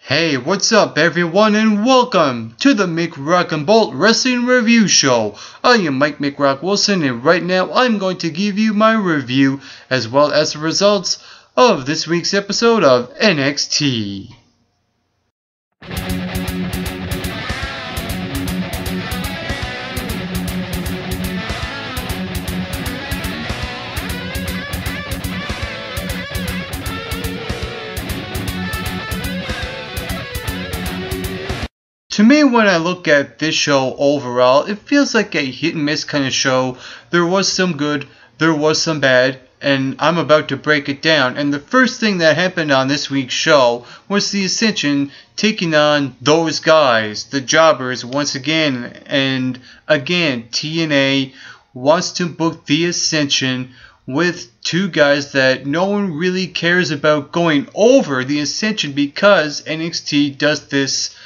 Hey, what's up everyone, and welcome to the Mick Rock and Bolt Wrestling Review Show. I am Mike McRock Wilson, and right now I'm going to give you my review as well as the results of this week's episode of NXT. To me, when I look at this show overall, it feels like a hit and miss kind of show. There was some good, there was some bad, and I'm about to break it down. And the first thing that happened on this week's show was the Ascension taking on those guys, the jobbers, once again. And again, TNA wants to book the Ascension with two guys that no one really cares about going over the Ascension because NXT does this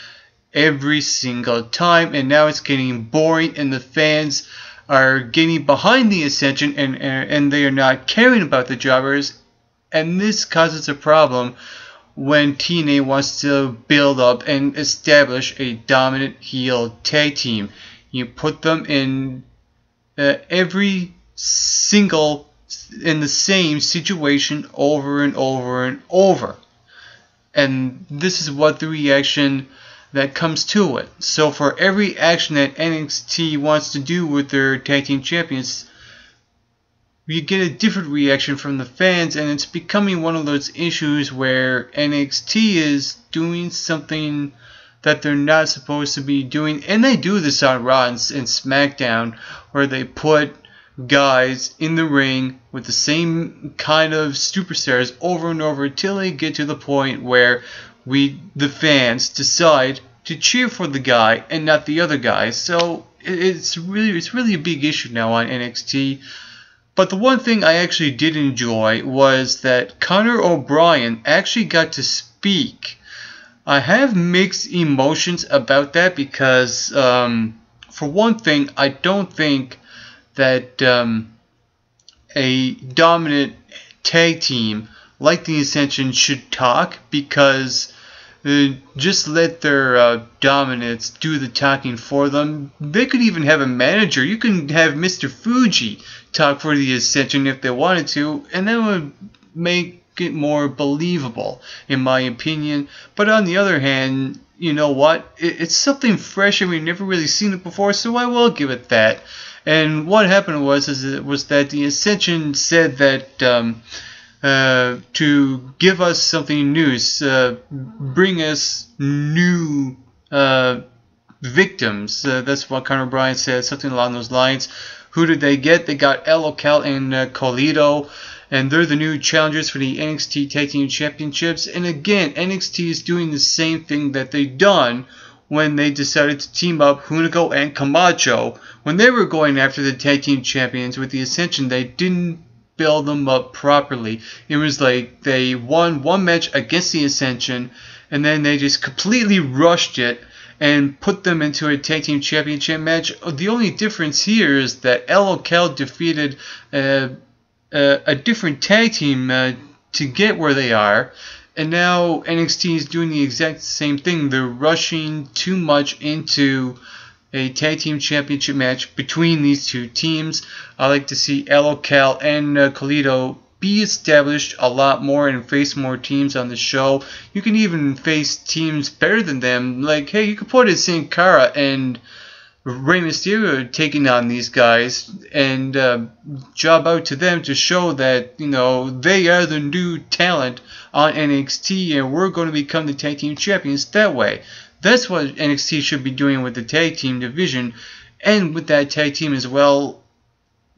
every single time, and now it's getting boring, and the fans are getting behind the Ascension, and they are not caring about the jobbers, and this causes a problem when TNA wants to build up and establish a dominant heel tag team. You put them in every single in the same situation over and over and over, and this is what the reaction that comes to it. So for every action that NXT wants to do with their tag team champions, you get a different reaction from the fans, and it's becoming one of those issues where NXT is doing something that they're not supposed to be doing. And they do this on Raw and SmackDown, where they put guys in the ring with the same kind of superstars over and over until they get to the point where the fans decide to cheer for the guy and not the other guy. So it's really a big issue now on NXT. But the one thing I actually did enjoy was that Connor O'Brien actually got to speak. I have mixed emotions about that because for one thing, I don't think that a dominant tag team like the Ascension should talk, because just let their dominants do the talking for them. They could even have a manager. You can have Mr. Fuji talk for the Ascension if they wanted to, and that would make it more believable, in my opinion. But on the other hand, you know what? It's something fresh, and we've never really seen it before, so I will give it that. And what happened was that the Ascension said that to give us something new, bring us new victims. That's what Conor Bryan said, something along those lines. Who did they get? They got LOCal and Colito, and they're the new challengers for the NXT Tag Team Championships. And again, NXT is doing the same thing that they've done when they decided to team up Hunico and Camacho. When they were going after the Tag Team Champions with the Ascension, they didn't build them up properly. It was like they won one match against the Ascension, and then they just completely rushed it and put them into a tag team championship match. The only difference here is that LOCal defeated a different tag team to get where they are, and now NXT is doing the exact same thing. They're rushing too much into a tag team championship match between these two teams. I like to see LOCal and Colito be established a lot more and face more teams on the show. You can even face teams better than them. Like, hey, you could put in Sin Cara and Rey Mysterio taking on these guys, and job out to them to show that, you know, they are the new talent on NXT, and we're going to become the tag team champions that way. That's what NXT should be doing with the tag team division and with that tag team as well.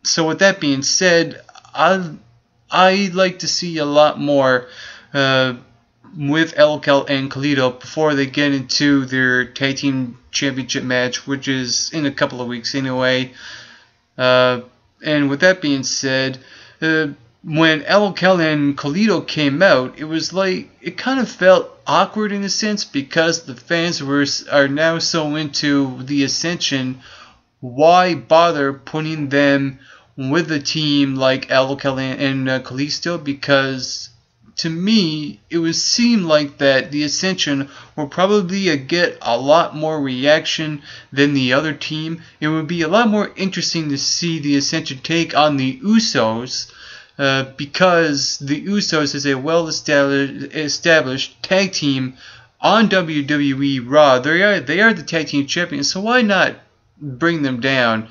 So with that being said, I like to see a lot more with LOCal and Colito before they get into their tag team championship match, which is in a couple of weeks anyway. And with that being said, when LOCal and Colito came out, it was like, it kind of felt awkward in a sense, because the fans are now so into the Ascension. Why bother putting them with a team like LOCal and Kalisto? Because to me, it would seem like that the Ascension will probably get a lot more reaction than the other team. It would be a lot more interesting to see the Ascension take on the Usos, because the Usos is a well-established tag team on WWE Raw. They are the tag team champions, so why not bring them down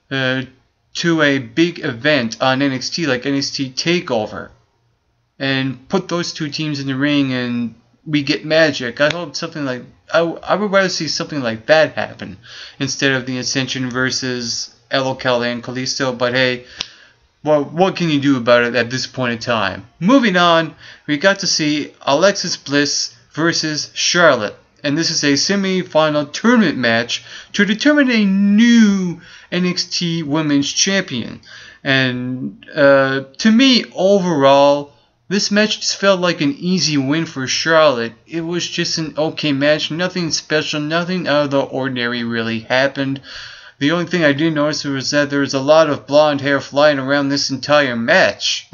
to a big event on NXT like NXT TakeOver and put those two teams in the ring and we get magic. I hope something like I would rather see something like that happen instead of the Ascension versus LOL and Kalisto. But hey, well, what can you do about it at this point in time? Moving on, we got to see Alexis Bliss versus Charlotte. And this is a semi-final tournament match to determine a new NXT Women's Champion. And to me, overall, this match just felt like an easy win for Charlotte. It was just an okay match. Nothing special, nothing out of the ordinary really happened. The only thing I did notice was that there was a lot of blonde hair flying around this entire match.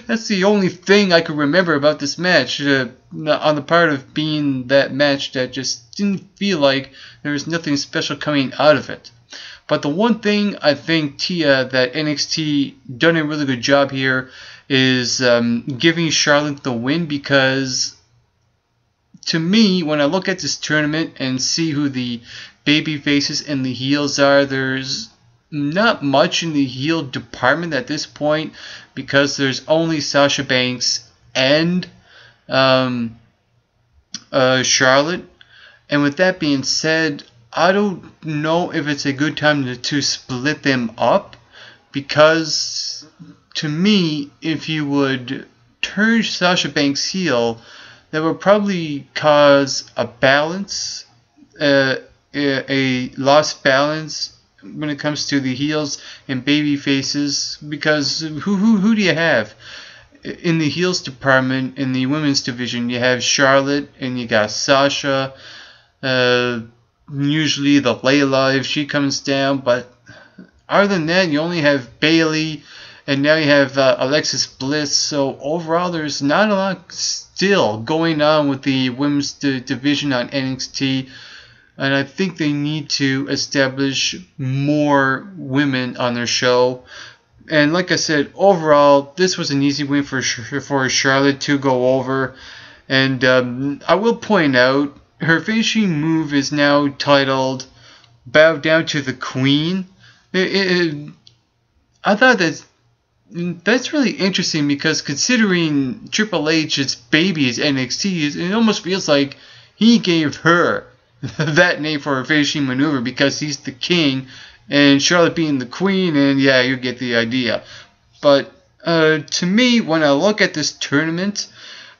That's the only thing I could remember about this match, on the part of being that match that just didn't feel like there was nothing special coming out of it. But the one thing I think that NXT done a really good job here is giving Charlotte the win, because to me, when I look at this tournament and see who the baby faces and the heels are, there's not much in the heel department at this point, because there's only Sasha Banks and Charlotte. And with that being said, I don't know if it's a good time to split them up, because to me, if you would turn Sasha Banks heel, that would probably cause a balance, a lost balance when it comes to the heels and baby faces, because who do you have in the heels department? In the women's division, you have Charlotte and you got Sasha, usually the Layla if she comes down, but other than that, you only have Bayley, and now you have Alexis Bliss. So overall, there's not a lot still going on with the women's division on NXT. And I think they need to establish more women on their show. And like I said, overall, this was an easy win for Charlotte to go over. And I will point out, her finishing move is now titled Bow Down to the Queen. I thought that's really interesting, because considering Triple H's baby is NXT, it almost feels like he gave her that name for her finishing maneuver, because he's the king and Charlotte being the queen, and yeah, you get the idea. But to me, when I look at this tournament,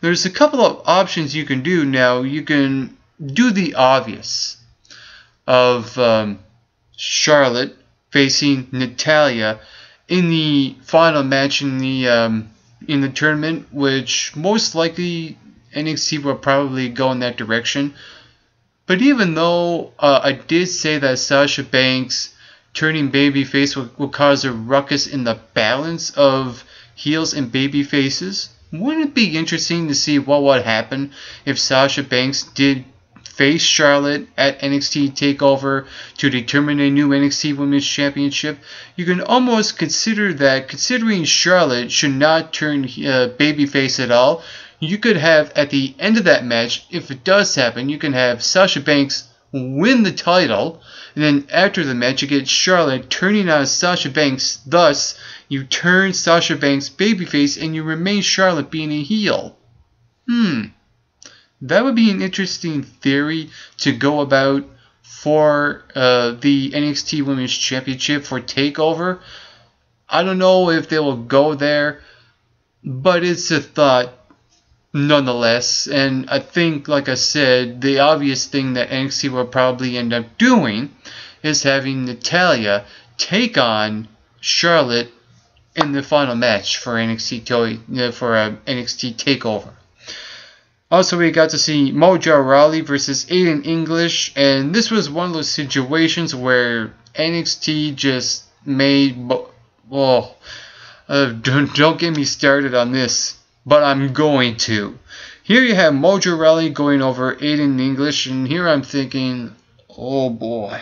there's a couple of options you can do now. You can do the obvious of Charlotte facing Natalya in the final match in the tournament, which most likely NXT will probably go in that direction. But even though I did say that Sasha Banks turning babyface will cause a ruckus in the balance of heels and baby faces, wouldn't it be interesting to see what would happen if Sasha Banks did face Charlotte at NXT TakeOver to determine a new NXT Women's Championship? You can almost consider that, considering Charlotte should not turn babyface at all, you could have, at the end of that match, if it does happen, you can have Sasha Banks win the title, and then after the match you get Charlotte turning on Sasha Banks. Thus, you turn Sasha Banks babyface and you remain Charlotte being a heel. That would be an interesting theory to go about for the NXT Women's Championship for TakeOver. I don't know if they will go there, but it's a thought nonetheless. And I think, like I said, the obvious thing that NXT will probably end up doing is having Natalya take on Charlotte in the final match for NXT TakeOver. Also, we got to see Mojo Rawley versus Aiden English, and this was one of those situations where NXT just made... don't get me started on this. but I'm going to. Here you have Mojo Rawley going over Aiden English, and here I'm thinking, oh boy.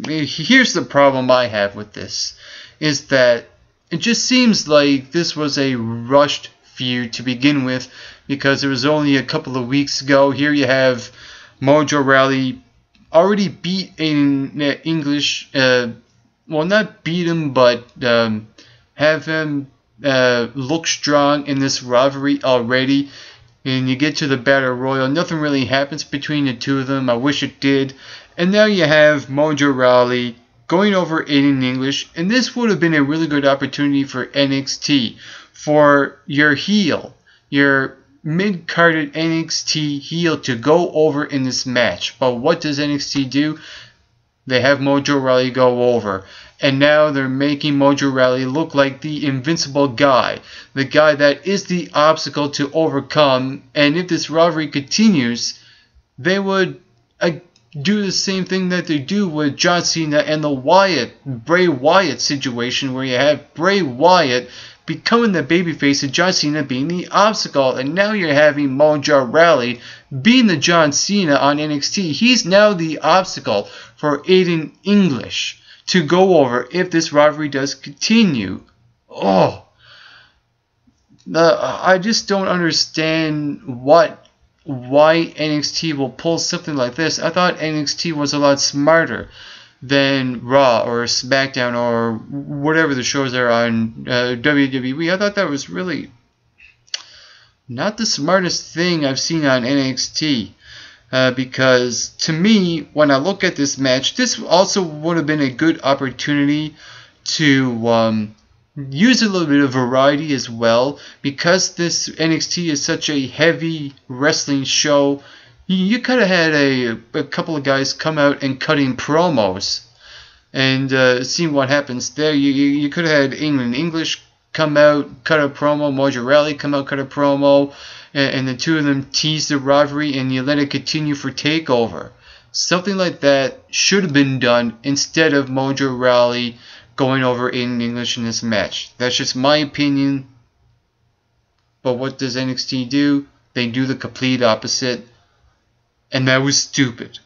Here's the problem I have with this, is that it just seems like this was a rushed feud to begin with, because it was only a couple of weeks ago. Here you have Mojo Rawley already beat Aiden English, well, not beat him, but have him look strong in this rivalry already. And you get to the Battle Royal, nothing really happens between the two of them. I wish it did. And now you have Mojo Rawley going over Aiden English, and this would have been a really good opportunity for NXT, for your heel, your mid-carded NXT heel, to go over in this match. But what does NXT do? They have Mojo Rawley go over. And now they're making Mojo Rawley look like the invincible guy. The guy that is the obstacle to overcome. And if this rivalry continues, they would do the same thing that they do with John Cena and the Bray Wyatt situation, where you have Bray Wyatt becoming the babyface and John Cena being the obstacle. And now you're having Mojo Rawley being the John Cena on NXT. He's now the obstacle for Aiden English to go over if this rivalry does continue. Oh, I just don't understand why NXT will pull something like this. I thought NXT was a lot smarter than Raw or SmackDown or whatever the shows are on WWE. I thought that was really not the smartest thing I've seen on NXT. Because to me, when I look at this match, this also would have been a good opportunity to use a little bit of variety as well. Because this NXT is such a heavy wrestling show, you could have had a couple of guys come out and cutting promos and seeing what happens there. You could have had England English come out, cut a promo, Mojo Rawley come out, cut a promo, and the two of them tease the rivalry, and you let it continue for TakeOver. Something like that should have been done instead of Mojo Rawley going over Aiden English in this match. That's just my opinion. But what does NXT do? They do the complete opposite. And that was stupid.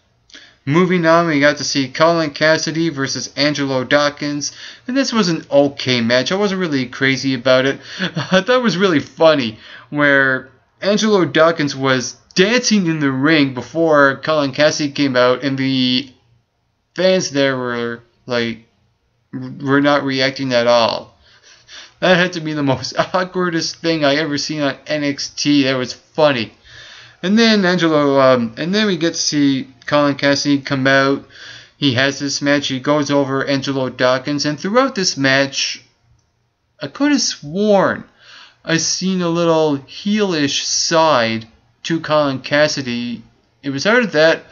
Moving on, we got to see Colin Cassidy versus Angelo Dawkins. And this was an okay match. I wasn't really crazy about it. I thought it was really funny where Angelo Dawkins was dancing in the ring before Colin Cassidy came out, and the fans there were not reacting at all. That had to be the most awkwardest thing I ever seen on NXT. That was funny. And then and then we get to see Colin Cassidy come out. He has this match. He goes over Angelo Dawkins, and throughout this match, I could have sworn I seen a little heelish side to Colin Cassidy. It was either that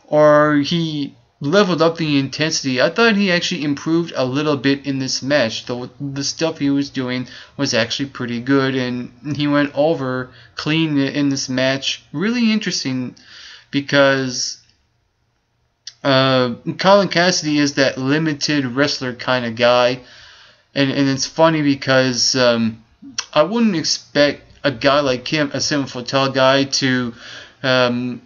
or he leveled up the intensity. I thought he actually improved a little bit in this match. The stuff he was doing was actually pretty good, and he went over clean in this match. Really interesting because Colin Cassidy is that limited wrestler kind of guy, and it's funny because I wouldn't expect a guy like him, a 7-foot tall guy, to do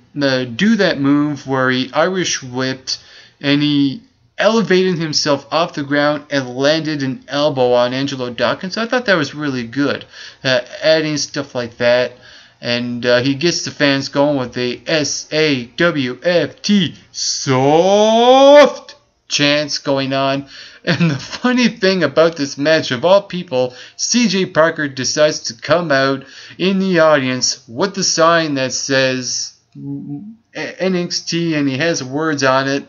that move where he Irish whipped and he elevated himself off the ground and landed an elbow on Angelo Dawkins. I thought that was really good, adding stuff like that. And he gets the fans going with the SAWFT, soft chants going on. And the funny thing about this match, of all people, CJ Parker decides to come out in the audience with the sign that says NXT, and he has words on it,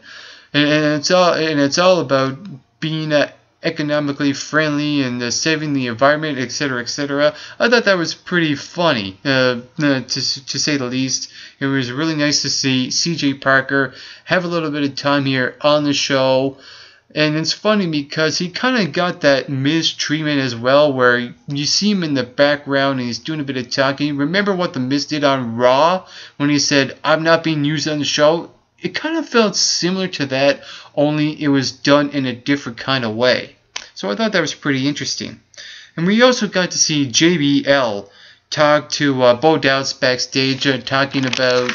and it's all about being economically friendly and saving the environment, etc., etc. I thought that was pretty funny, to say the least. It was really nice to see CJ Parker have a little bit of time here on the show. And it's funny because he kind of got that Miz treatment as well, where you see him in the background and he's doing a bit of talking. Remember what the Miz did on Raw when he said, "I'm not being used on the show"? It kind of felt similar to that, only it was done in a different kind of way. So I thought that was pretty interesting. And we also got to see JBL talk to Bo Dallas backstage, talking about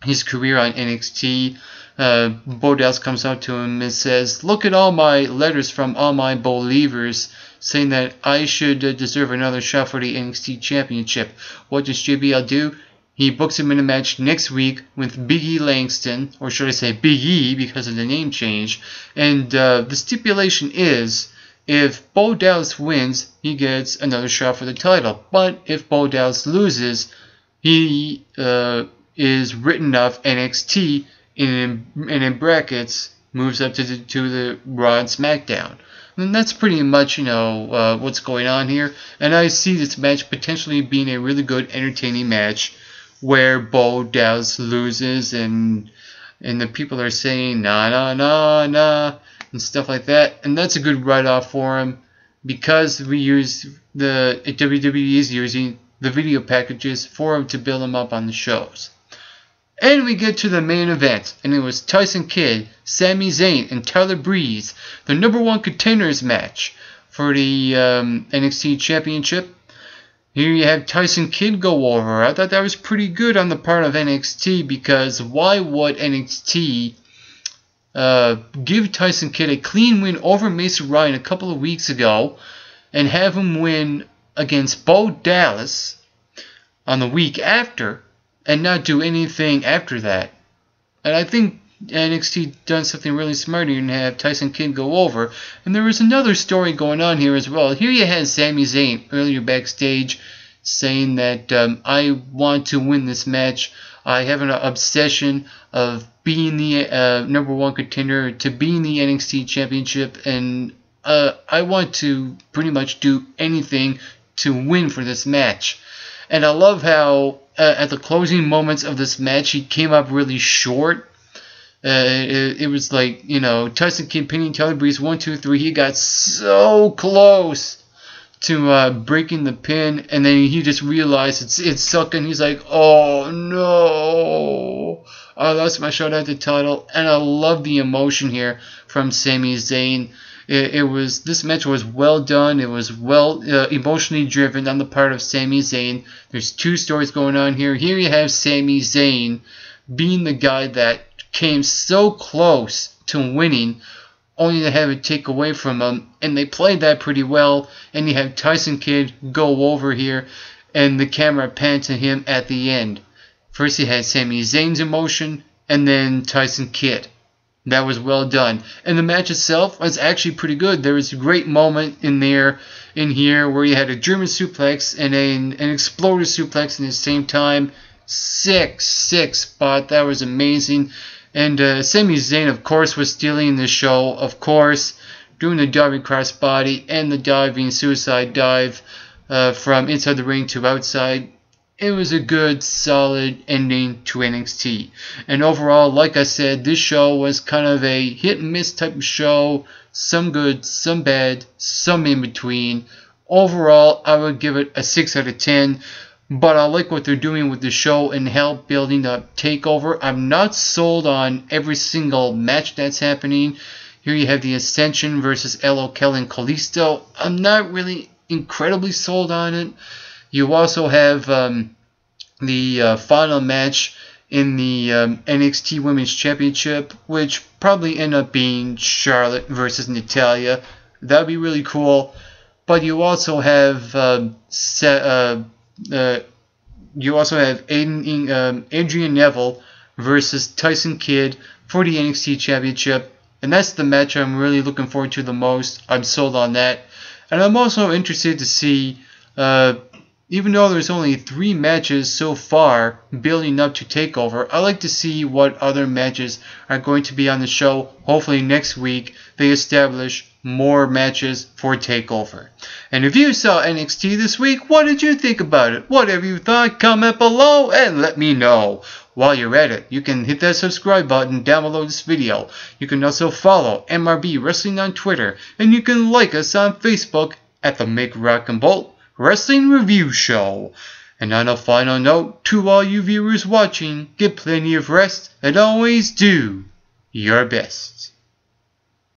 his career on NXT. Bo Dallas comes up to him and says, "Look at all my letters from all my believers saying that I should deserve another shot for the NXT Championship." What does JBL do? He books him in a match next week with Big E Langston, or should I say Big E because of the name change. And the stipulation is, if Bo Dallas wins, he gets another shot for the title. But if Bo Dallas loses, he is written off NXT and in brackets moves up to the Raw and SmackDown. And that's pretty much, what's going on here. And I see this match potentially being a really good, entertaining match where Bo Dallas loses and the people are saying nah and stuff like that. And that's a good write-off for him because WWE is using the video packages for him to build him up on the shows. And we get to the main event, and it was Tyson Kidd, Sami Zayn, and Tyler Breeze, the #1 contenders match for the NXT Championship. Here you have Tyson Kidd go over. I thought that was pretty good on the part of NXT, because why would NXT give Tyson Kidd a clean win over Mason Ryan a couple of weeks ago and have him win against Bo Dallas on the week after and not do anything after that? And I think NXT done something really smart here and have Tyson Kidd go over. And there was another story going on here as well. Here you had Sami Zayn earlier backstage saying that I want to win this match. I have an obsession of being the #1 contender to being the NXT Championship, and I want to pretty much do anything to win for this match. And I love how at the closing moments of this match he came up really short. It was like, Tyson Kidd pinning Tyler Breeze 1, 2, 3. He got so close to breaking the pin, and then he just realized it's sucking. He's like, oh no, I lost my shot at the title. And I love the emotion here from Sami Zayn. This match was well done. It was well emotionally driven on the part of Sami Zayn. There's two stories going on here. Here you have Sami Zayn being the guy that came so close to winning, only to have it take away from him, and they played that pretty well. And you have Tyson Kidd go over here, and the camera panned to him at the end. First you had Sami Zayn's emotion, and then Tyson Kidd. That was well done. And the match itself was actually pretty good. There was a great moment in here where you had a German suplex and an exploder suplex at the same time. Sick spot. That was amazing. And Sami Zayn, of course, was stealing the show. Of course, doing the diving crossbody and the diving suicide dive from inside the ring to outside. It was a good, solid ending to NXT. And overall, like I said, this show was kind of a hit-and-miss type of show. Some good, some bad, some in between. Overall, I would give it a 6 out of 10. But I like what they're doing with the show and help building up TakeOver. I'm not sold on every single match that's happening. Here you have the Ascension versus LO Kel and Kalisto. I'm not really incredibly sold on it. You also have the final match in the NXT Women's Championship, which probably end up being Charlotte versus Natalya. That would be really cool. But you also have Adrian Neville versus Tyson Kidd for the NXT Championship. And that's the match I'm really looking forward to the most. I'm sold on that. And I'm also interested to see, even though there's only 3 matches so far building up to TakeOver, I like to see what other matches are going to be on the show. Hopefully next week they establish more matches for TakeOver. And if you saw NXT this week, what did you think about it? Whatever you thought, comment below and let me know. While you're at it, you can hit that subscribe button down below this video. You can also follow MRB Wrestling on Twitter, and you can like us on Facebook at the Make Rock and Bolt Wrestling Review Show. And on a final note, to all you viewers watching, get plenty of rest and always do your best.